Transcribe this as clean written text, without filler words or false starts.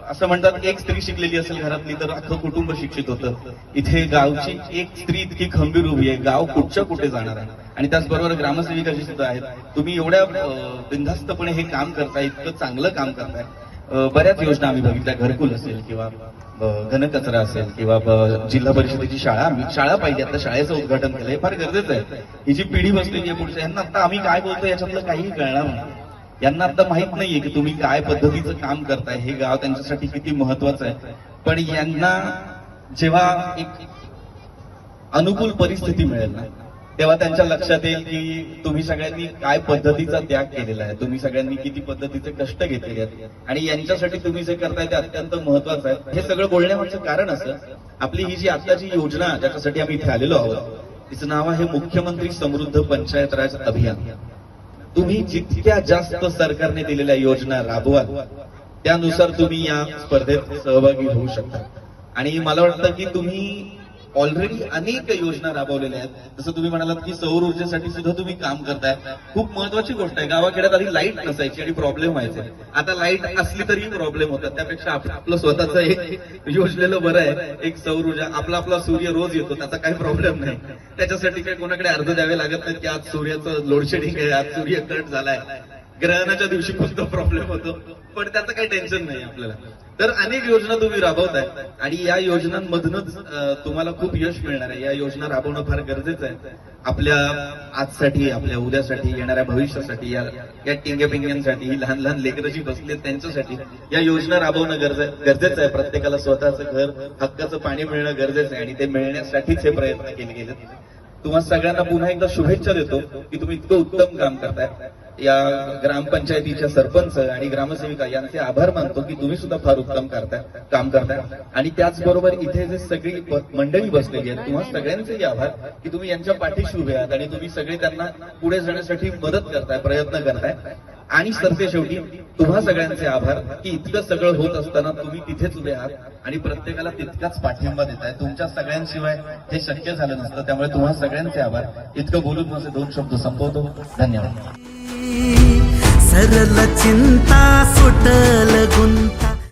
असं म्हणतात एक स्त्री शिकलेली असेल घरातली तर अख्खं कुटुंब शिक्षित होतं. इथे गावची एक स्त्री इतकी खंबीर उभी आहे, गाव कुठच्या कुठे जाणार आहे. आणि त्याचबरोबर ग्रामसेविकाशी सुद्धा आहेत. तुम्ही एवढ्या बिनधास्तपणे हे काम करताय, इतकं चांगलं काम करताय. बऱ्याच योजना आम्ही बघितल्या, घरकुल असेल किंवा घनकचरा असेल किंवा जिल्हा परिषदेची शाळा पाहिजे. आता शाळेचं उद्घाटन केलं, हे फार गरजेचं आहे. ही जी पिढी बसलेली आहे पुढच्या, यांना आता आम्ही काय बोलतोय याच्यातलं काहीही कळणार नाही. यांना आता माहित नाहीये की तुम्ही काय पद्धतीचं काम करताय, हे गाव त्यांच्यासाठी किती महत्वाचं आहे. पण यांना जेव्हा एक अनुकूल परिस्थिती मिळेल ना, तेव्हा त्यांच्या लक्षात येईल की तुम्ही सगळ्यांनी काय पद्धतीचा त्याग केलेला आहे, तुम्ही सगळ्यांनी किती पद्धतीचे कष्ट घेतलेले आहेत आणि यांच्यासाठी तुम्ही जे करताय ते अत्यंत महत्वाचं आहे. हे सगळं बोलण्यामागचं कारण असं, आपली ही जी आत्ताची योजना ज्याच्यासाठी आम्ही इथे आलेलो आहोत, तिचं नाव आहे मुख्यमंत्री समृद्ध पंचायत राज अभियान. तुम्ही जितक्या जास्त सरकारने दिलेल्या योजना राबवाल त्यानुसार तुम्ही या स्पर्धेत सहभागी होऊ शकता. आणि मला वाटतं की तुम्ही ऑलरेडी अनेक योजना राबवलेल्या आहेत. जसं तुम्ही म्हणालात की सौर ऊर्जेसाठी सुद्धा तुम्ही काम करताय. खूप महत्वाची गोष्ट आहे. गावाखेड्यात आधी लाईट नसायची आणि प्रॉब्लेम व्हायचे. आता लाईट असली तरी प्रॉब्लेम होतात. त्यापेक्षा आपलं स्वतःचं एक योजलेलं बरं आहे. एक सौर ऊर्जा, आपला सूर्य रोज येतो, त्याचा काही प्रॉब्लेम नाही. त्याच्यासाठी काही कोणाकडे अर्ज द्यावे लागत नाही की आज सूर्याचं लोडशेडिंग आहे, आज सूर्य कट झालाय. ग्रहणाच्या दिवशी फक्त प्रॉब्लेम होतो, पण त्याचं काही टेन्शन नाही आपल्याला. तर अनेक योजना तुम्ही राबवताय आणि या योजनांमधूनच तुम्हाला खूप यश मिळणार आहे. या योजना राबवणं फार गरजेचं आहे आपल्या आजसाठी, आपल्या उद्यासाठी, येणाऱ्या भविष्यासाठी, या टिंग्यापिंग्यांसाठी, ही लहान लहान लेकरं जी बसली आहेत त्यांच्यासाठी या योजना राबवणं गरजेचं आहे. प्रत्येकाला स्वतःचं घर, हक्काचं पाणी मिळणं गरजेचं आहे आणि ते मिळण्यासाठीच हे प्रयत्न केले गेलेत. तुम्हा सगळ्यांना पुन्हा एकदा शुभेच्छा देतो की तुम्ही इतकं उत्तम काम करताय. या ग्रामपंचायतीच्या सरपंच आणि ग्रामसेविका यांचे आभार मानतो की तुम्ही सुद्धा फार उत्तम काम करताय. आणि त्याचबरोबर इथे जे सगळी मंडळी बसलेली आहेत, तुम्हा सगळ्यांचेही आभार की तुम्ही यांच्या पाठीशी उभे आहात आणि तुम्ही सगळे त्यांना पुढे जाण्यासाठी मदत करताय, प्रयत्न करताय. आणि सरते शेवटी तुम्हा सगळ्यांचे आभार की इतकं सगळं होत असताना तुम्ही तिथेच उभे आहात आणि प्रत्येकाला तितकाच पाठिंबा देताय. तुमच्या सगळ्यांशिवाय हे शक्य झालं नसतं. त्यामुळे तुम्हा सगळ्यांचे आभार. इतकं बोलून माझे 2 शब्द संपवतो. धन्यवाद. सरल चिंता सुटल गुंता.